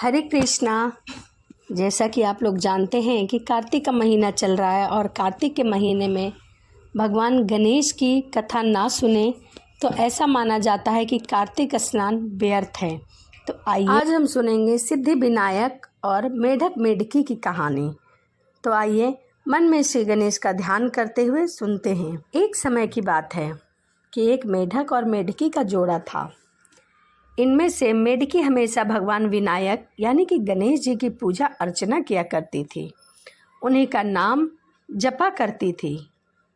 हरे कृष्णा। जैसा कि आप लोग जानते हैं कि कार्तिक का महीना चल रहा है और कार्तिक के महीने में भगवान गणेश की कथा ना सुने तो ऐसा माना जाता है कि कार्तिक स्नान व्यर्थ है। तो आइए आज हम सुनेंगे सिद्धि विनायक और मेढक मेढकी की कहानी। तो आइए मन में श्री गणेश का ध्यान करते हुए सुनते हैं। एक समय की बात है कि एक मेढक और मेढकी का जोड़ा था। इनमें से मेढकी हमेशा भगवान विनायक यानी कि गणेश जी की पूजा अर्चना किया करती थी, उन्हीं का नाम जपा करती थी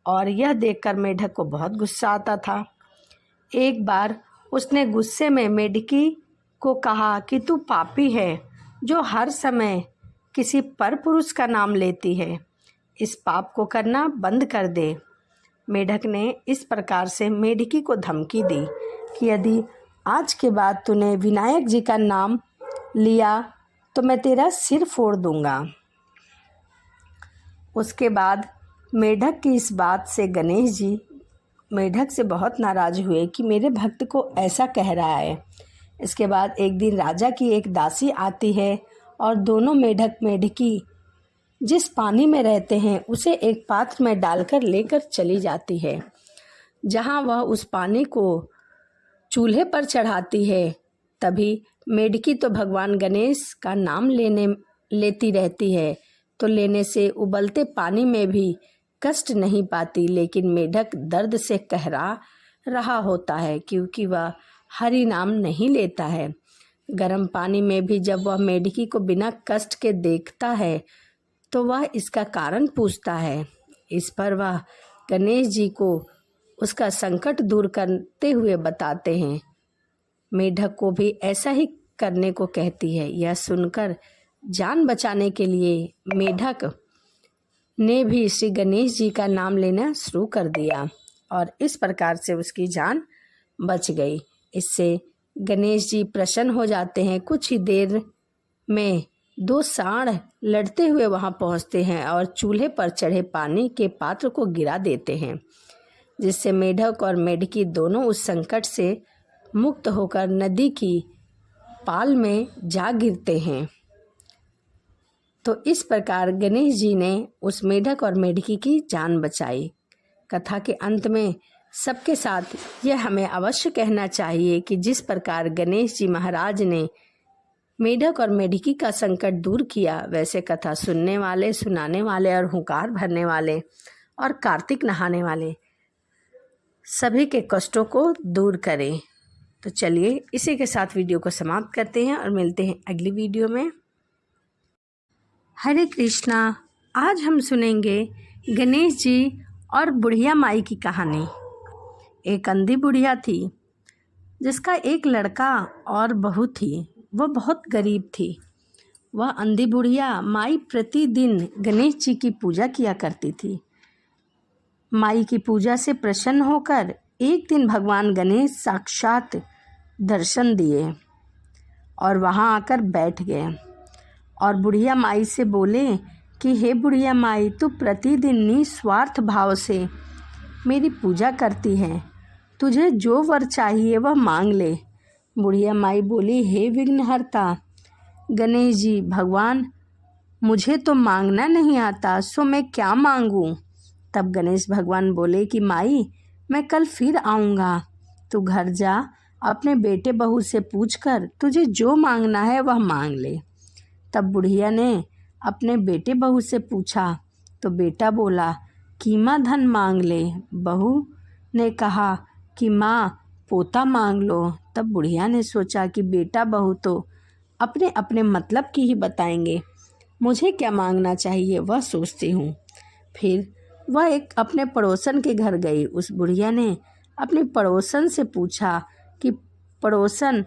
और यह देखकर मेढक को बहुत गुस्सा आता था। एक बार उसने गुस्से में मेढकी को कहा कि तू पापी है जो हर समय किसी पर पुरुष का नाम लेती है, इस पाप को करना बंद कर दे। मेढक ने इस प्रकार से मेढकी को धमकी दी कि यदि आज के बाद तूने विनायक जी का नाम लिया तो मैं तेरा सिर फोड़ दूंगा। उसके बाद मेढक की इस बात से गणेश जी मेढक से बहुत नाराज़ हुए कि मेरे भक्त को ऐसा कह रहा है। इसके बाद एक दिन राजा की एक दासी आती है और दोनों मेढक मेढकी जिस पानी में रहते हैं उसे एक पात्र में डालकर लेकर चली जाती है। जहाँ वह उस पानी को चूल्हे पर चढ़ाती है तभी मेढकी तो भगवान गणेश का नाम लेती रहती है, तो लेने से उबलते पानी में भी कष्ट नहीं पाती, लेकिन मेढक दर्द से कहरा रहा होता है क्योंकि वह हरि नाम नहीं लेता है। गर्म पानी में भी जब वह मेढकी को बिना कष्ट के देखता है तो वह इसका कारण पूछता है। इस पर वह गणेश जी को उसका संकट दूर करते हुए बताते हैं। मेढक को भी ऐसा ही करने को कहती है। यह सुनकर जान बचाने के लिए मेढक ने भी श्री गणेश जी का नाम लेना शुरू कर दिया और इस प्रकार से उसकी जान बच गई। इससे गणेश जी प्रसन्न हो जाते हैं। कुछ ही देर में दो सांड लड़ते हुए वहां पहुंचते हैं और चूल्हे पर चढ़े पानी के पात्र को गिरा देते हैं, जिससे मेढक और मेढकी दोनों उस संकट से मुक्त होकर नदी की पाल में जा गिरते हैं। तो इस प्रकार गणेश जी ने उस मेढक और मेढकी की जान बचाई। कथा के अंत में सबके साथ यह हमें अवश्य कहना चाहिए कि जिस प्रकार गणेश जी महाराज ने मेढक और मेढकी का संकट दूर किया, वैसे कथा सुनने वाले, सुनाने वाले और हुंकार भरने वाले और कार्तिक नहाने वाले सभी के कष्टों को दूर करें। तो चलिए इसी के साथ वीडियो को समाप्त करते हैं और मिलते हैं अगली वीडियो में। हरे कृष्णा। आज हम सुनेंगे गणेश जी और बुढ़िया माई की कहानी। एक अंधी बुढ़िया थी जिसका एक लड़का और बहू थी। वह बहुत गरीब थी। वह अंधी बुढ़िया माई प्रतिदिन गणेश जी की पूजा किया करती थी। माई की पूजा से प्रसन्न होकर एक दिन भगवान गणेश साक्षात दर्शन दिए और वहां आकर बैठ गए और बुढ़िया माई से बोले कि हे बुढ़िया माई, तू प्रतिदिन निस्वार्थ भाव से मेरी पूजा करती है, तुझे जो वर चाहिए वह मांग ले। बुढ़िया माई बोली, हे विघ्नहर्ता गणेश जी, भगवान मुझे तो मांगना नहीं आता, सो मैं क्या मांगूं। तब गणेश भगवान बोले कि माई, मैं कल फिर आऊँगा, तू घर जा, अपने बेटे बहू से पूछकर तुझे जो मांगना है वह मांग ले। तब बुढ़िया ने अपने बेटे बहू से पूछा तो बेटा बोला, कीमा धन मांग ले। बहू ने कहा कि माँ, पोता मांग लो। तब बुढ़िया ने सोचा कि बेटा बहू तो अपने अपने मतलब की ही बताएंगे, मुझे क्या मांगना चाहिए वह सोचती हूँ। फिर वह एक अपने पड़ोसन के घर गई। उस बुढ़िया ने अपने पड़ोसन से पूछा कि पड़ोसन,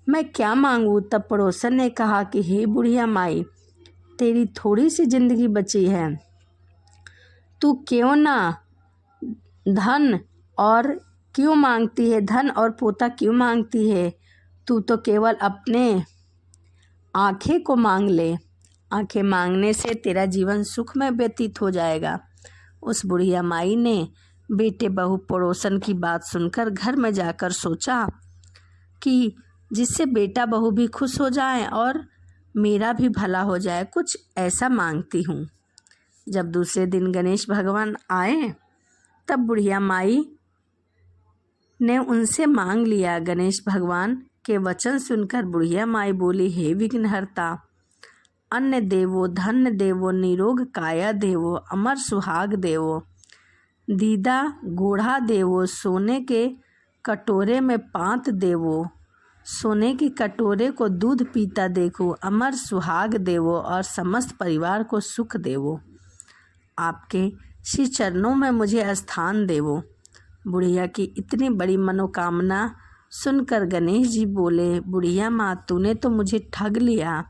मैं क्या मांगूं। तब पड़ोसन ने कहा कि हे बुढ़िया माई, तेरी थोड़ी सी जिंदगी बची है, तू क्यों ना धन और क्यों मांगती है, धन और पोता क्यों मांगती है, तू तो केवल अपने आंखें को मांग ले, आंखें मांगने से तेरा जीवन सुख में व्यतीत हो जाएगा। उस बुढ़िया माई ने बेटे बहू पड़ोसन की बात सुनकर घर में जाकर सोचा कि जिससे बेटा बहू भी खुश हो जाए और मेरा भी भला हो जाए, कुछ ऐसा मांगती हूँ। जब दूसरे दिन गणेश भगवान आए तब बुढ़िया माई ने उनसे मांग लिया। गणेश भगवान के वचन सुनकर बुढ़िया माई बोली, हे विघ्नहर्ता, अन्न देवो, धन्य देवो, निरोग काया देवो, अमर सुहाग देवो, दीदा गोढ़ा देवो, सोने के कटोरे में पांत देवो, सोने की कटोरे को दूध पीता देखो, अमर सुहाग देवो और समस्त परिवार को सुख देवो, आपके श्री चरणों में मुझे स्थान देवो। बुढ़िया की इतनी बड़ी मनोकामना सुनकर गणेश जी बोले, बुढ़िया माँ, तूने तो मुझे ठग लिया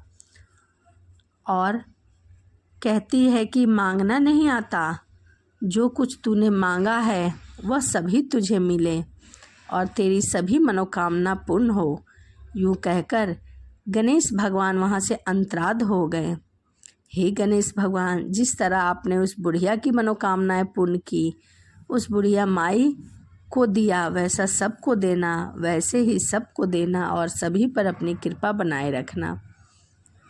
और कहती है कि मांगना नहीं आता। जो कुछ तूने मांगा है वह सभी तुझे मिले और तेरी सभी मनोकामना पूर्ण हो। यूँ कहकर गणेश भगवान वहाँ से अंतराध हो गए। हे गणेश भगवान, जिस तरह आपने उस बुढ़िया की मनोकामनाएं पूर्ण की, उस बुढ़िया माई को दिया, वैसा सबको देना, वैसे ही सबको देना और सभी पर अपनी कृपा बनाए रखना।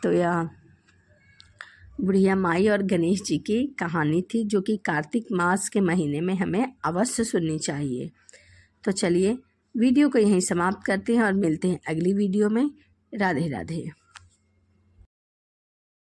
तो यह बुढ़िया माई और गणेश जी की कहानी थी, जो कि कार्तिक मास के महीने में हमें अवश्य सुननी चाहिए। तो चलिए वीडियो को यहीं समाप्त करते हैं और मिलते हैं अगली वीडियो में। राधे राधे।